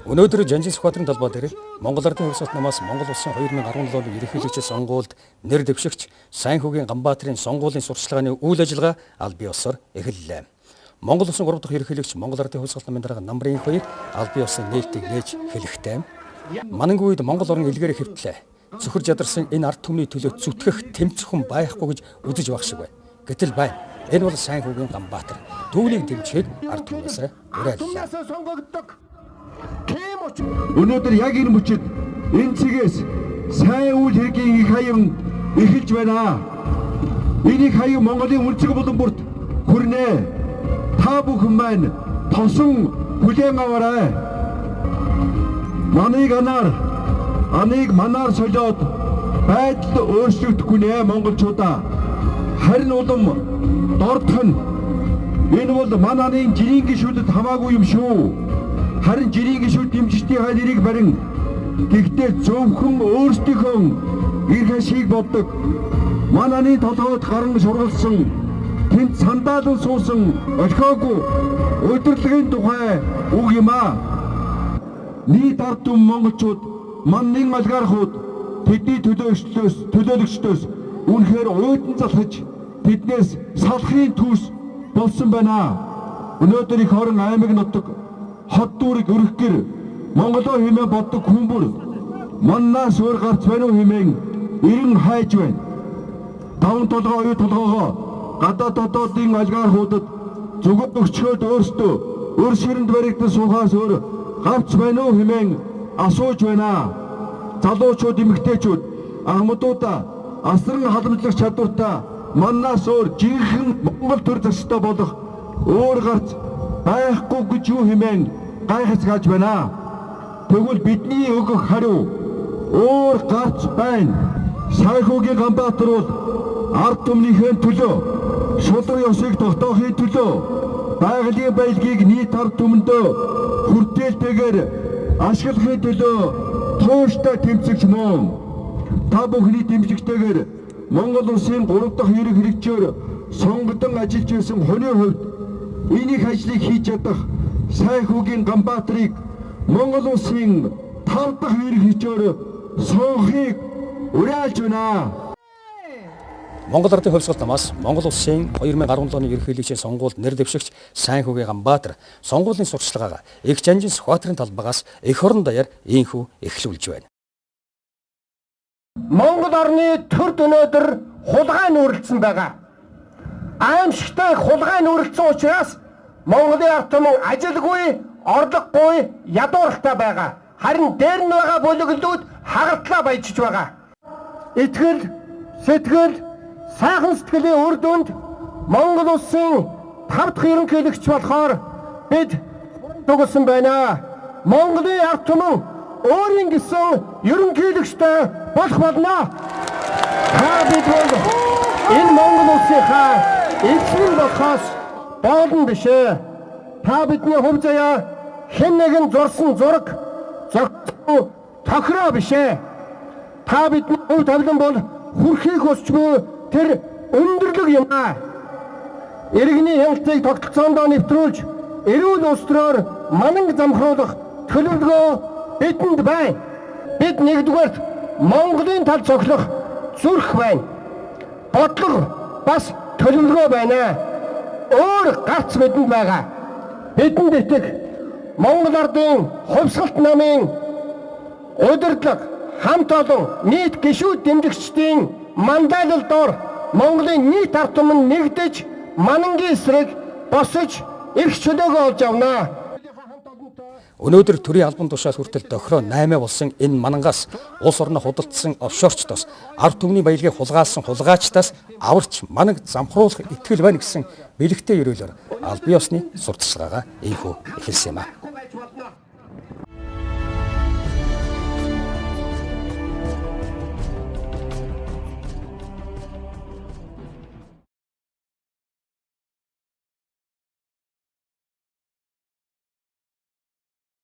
Өнөөдөр Жанжин Сүхбаатарын талбай дээр Монгол Ардын хувьсгалт намаас Монгол Улсын 2017 оны ерөнхийлөгчийн сонгуульд нэр дэвшигч Сайнхүүгийн Ганбаатарын сонгуулийн сурталчилгааны үйл ажиллагаа аль бие усаар эхэллээ. Монгол Улсын 3 дахь ерөнхийлөгч Монгол Ардын хувьсгалт намын дарга намрын 2 аль бие усын нээлтийг нээж хэлэхдээ манангийн үед Монгол орн илгээр хэвтлээ. Цөхөр jadarсан энэ ард түмний төлөө зүтгэх тэмцэх хүн байхгүй гэж үзэж байх шиг байна. Гэтэл байна. Энэ бол Сайнхүүгийн Ганбаатар. Түүнийг дэмжихэд ард түмнээсээ уриаллаа. Өнөөдөр яг энэ мөчид энэ цэгээс сайн үйл хэргийн их хаян эхэлж байна. Энэ их хаян Монголын үнцэг болон бүрт хүрнэ. Та бүхэн маань тосон хүлээн аваарай. Аныг манаар солиод байдал өөрчлөгдөхгүй нэ монголчуудаа. Харин улам дордох нь энэ бол мананы жирийн гишүүдэд хамаагүй юм шүү. Харин жирийн гишүүд дэмжигчдийн нэрийг барин гэхдээ зөвхөн өөрсдийнхөө эрх ашиг боддог. Мананы толгойд гаран шургалсан тэнд сандаалан суусан орхиогүй удирдлагын тухай үг юм аа. Нийт ард түмэн монголчууд маннын олигархууд тэдний төлөөлөгчдөөс үнэхээр уйдан залхаж тэднээс салахын төс болсон байна. Өнөөдөр их орон аймаг нутаг хот дүүрэг өргөхгэр Монголоо хэмээн боддог хүмүүр маннаас өөр гарц байна уу хэмээн эрен хайж байна. Таван толгой оюу толгоогоо гадаад дотоодын олигархуудад зүгт өгчөөд өөрсдөө өр ширэнд баригдсан суухаас өөр гарц байна уу хэмээн асууж байна. Залуучууд эмэгтэйчүүд ахмадуудаа асран халамжлах чадвартай маннаас өөр жинхэнэ Монгол төр застай болох өөр гарц байхгүй гэж юу хэмээн гайхацгааж байна. Тэгвэл бидний өгөх хариу өөр гарц байна. Сайнхүүгийн Ганбаатар бол ард түмнийхээ төлөө, шудраг ёсыг тогтоохын төлөө, байгалийн баялагийг нийт ард түмэндөө хүрээлтэйгээр ашиглахын төлөө тууштай тэмцэгч мөн. Та бүхний дэмжигтэйгээр Монгол Улсын 3 дахь ерөнхийлөгчөөр сонгогдсон ажиллаж байсан хүний хувьд энийг ажлыг хийж чадах Сайнхүүгийн Ганбаатарыг Монгол Улсын 5 дахь ерөнхийлөгчөөр сонгохыг уриалж байна. Монгол Ардын хувьсгалт намаас Монгол Улсын 2017 оны ерөнхийлөгчийн сонгуульд нэр дэвшигч Сайнхүүгийн Ганбаатар сонгуулийн сурталчилгаагаа их Жанжин Сүхбаатарын талбайгаас эх орон даяар ийхүү эхлүүлж байна. Монгол орны төрд өнөөдөр хулгай нүрэлцсэн байгаа. Аимшигтай хулгай нүрэлцсэн учраас Монголын ард түмэн ажилгүй, орлогогүй, ядууралтай байгаа. Харин дээр нь байгаа бүлэглүүд хагалтлаа баяжиж байгаа. Итгэл, сэтгэл, сайхан сэтгэлийн үр дүнд Монгол Улсын 5 дахь ерөнхийлөгч болохоор бид дугсан байна. Монголын ард түмэн өөрийн гэсэн ерөнхийлөгчтэй болох болно. Та бид бол энэ Монгол Улсынхаа эзэн болохоос боолн бишээ. Та бидний хөв заяа хэн нэгэн зурсан зураг зогссон тохироо бишээ. Та бидний хөв тавилан бол хүрхийг хүсчгүй тэр өндөрлөг юм аа. Иргэний хяналтыг тогтолцоондоо нэвтрүүлж эрүүл улс төрөөр мананг замхруулах төлөвлөгөө бидэнд байна. Бид нэгдүгээрт Монголын тал цоглох зүрх байна. Бодлого бас төлөвлөгөө байна. Өөр гарц бидэнд байгаа. Бидэнд итэх Монгол Ардын хувьсгалт намын удирдлага хамт олон нийт гишүүд дэмжигчдийн мандаалал дор Монголын нийт ард түмэн нэгдэж манангийн эсрэг босож их чөлөөгөө олж авнаа. Өнөөдөр төрийн албан тушаал хүртэл дохироо 8 болсон энэ манангаас улс орноо худалдсан офшорчдоос ард түмний баялагийг хулгаалсан хулгайчдаас аварч мананг замхруулах итгэл байна гэсэн бэлэгтэй ерөөлөөр аль бие усны сурталчилгаагаа ийхүү эхэлсэн юм а.